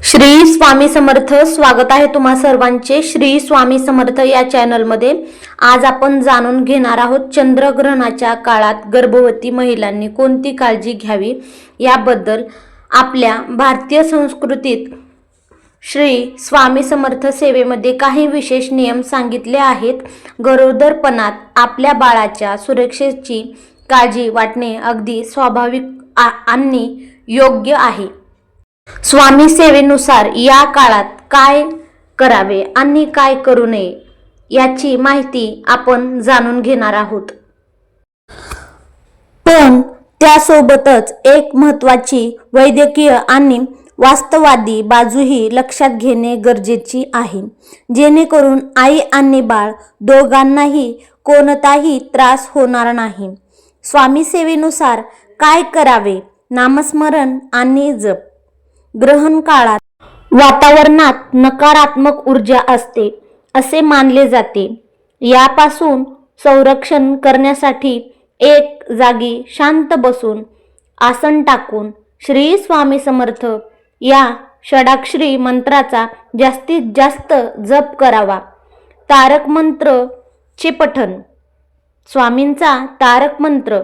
श्री स्वामी समर्थ. स्वागत आहे तुम्हा सर्वांचे श्री स्वामी समर्थ या चॅनलमध्ये. आज आपण जाणून घेणार आहोत चंद्रग्रहणाच्या काळात गर्भवती महिलांनी कोणती काळजी घ्यावी याबद्दल. आपल्या भारतीय संस्कृतीत श्री स्वामी समर्थ सेवेमध्ये काही विशेष नियम सांगितले आहेत. गरोदरपणात आपल्या बाळाच्या सुरक्षेची काळजी वाटणे अगदी स्वाभाविक आणि योग्य आहे. स्वामी सेवेनुसार या काळात काय करावे आणि काय करू नये याची माहिती आपण जाणून घेणार आहोत. पण त्यासोबतच एक महत्त्वाची वैद्यकीय आणि वास्तववादी बाजूही लक्षात घेणे गरजेची आहे, जेणेकरून आई आणि बाळ दोघांनाही कोणताही त्रास होणार नाही. स्वामी सेवेनुसार काय करावे? नामस्मरण आणि जप. ग्रहण काळात वातावरणात नकारात्मक ऊर्जा असते असे मानले जाते. यापासून संरक्षण करण्यासाठी एक जागी शांत बसून आसन टाकून श्री स्वामी समर्थ या षडाक्षरी मंत्राचा जास्तीत जास्त जप करावा. तारक मंत्रचे पठण. स्वामींचा तारक मंत्र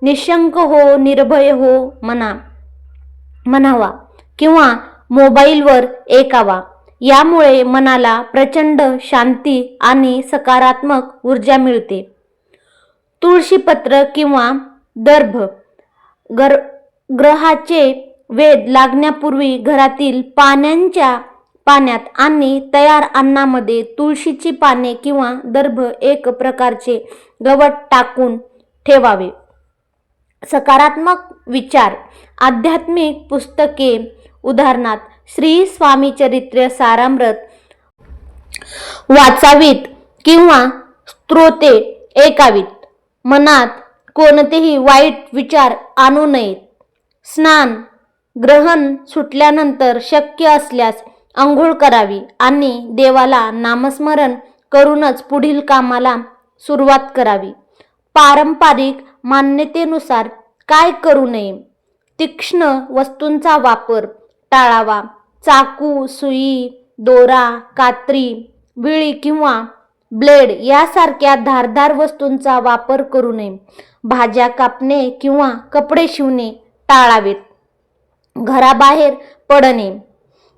निशंक हो निर्भय हो म्हणावा किंवा मोबाईलवर ऐकावा. यामुळे मनाला प्रचंड शांती आणि सकारात्मक ऊर्जा मिळते. तुळशीपत्र किंवा दर्भ. ग्रहाचे वेध लागण्यापूर्वी घरातील पाण्यात आणि तयार अन्नामध्ये तुळशीची पाने किंवा दर्भ एक प्रकारचे गवत टाकून ठेवावे. सकारात्मक विचार. आध्यात्मिक पुस्तके उदाहरणार्थ श्री स्वामी चरित्र सारामृत वाचावीत किंवा स्तोत्रे ऐकावीत. मनात कोणतेही वाईट विचार आणू नयेत. स्नान. ग्रहण सुटल्यानंतर शक्य असल्यास आंघोळ करावी आणि देवाला नामस्मरण करूनच पुढील कामाला सुरुवात करावी. पारंपरिक मान्यतेनुसार काय करू नये? तीक्ष्ण वस्तूंचा वापर टाळावा. चाकू, सुई, दोरा, कात्री, विळी किंवा ब्लेड यासारख्या धारदार वस्तूंचा वापर करू नये. भाज्या कापणे किंवा कपडे शिवणे टाळावेत. घराबाहेर पडणे.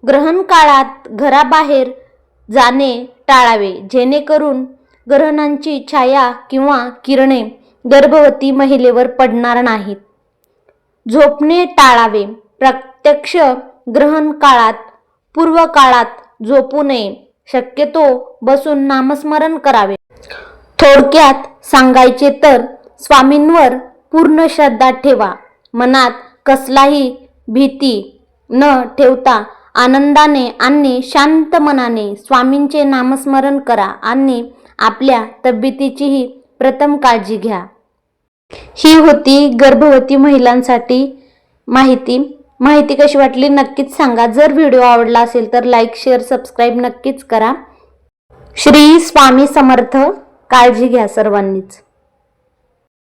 ग्रहण काळात घराबाहेर जाणे टाळावे, जेणेकरून ग्रहणांची छाया किंवा किरणे गर्भवती महिलेवर पडणार नाहीत. झोपणे टाळावे. प्रत्यक्ष ग्रहण काळात पूर्व काळात झोपू नये. शक्यतो बसून नामस्मरण करावे. थोडक्यात सांगायचे तर स्वामींवर पूर्ण श्रद्धा ठेवा. मनात कसलाही भीती न ठेवता आनंदाने आणि शांत मनाने स्वामींचे नामस्मरण करा आणि आपल्या तब्येतीचीही प्रथम काळजी घ्या. ही होती गर्भवती महिलांसाठी माहिती कशी वाटली नक्कीच सांगा. जर व्हिडिओ आवडला असेल तर लाईक, शेअर, सबस्क्राईब नक्कीच करा. श्री स्वामी समर्थ. काळजी घ्या सर्वांनीच.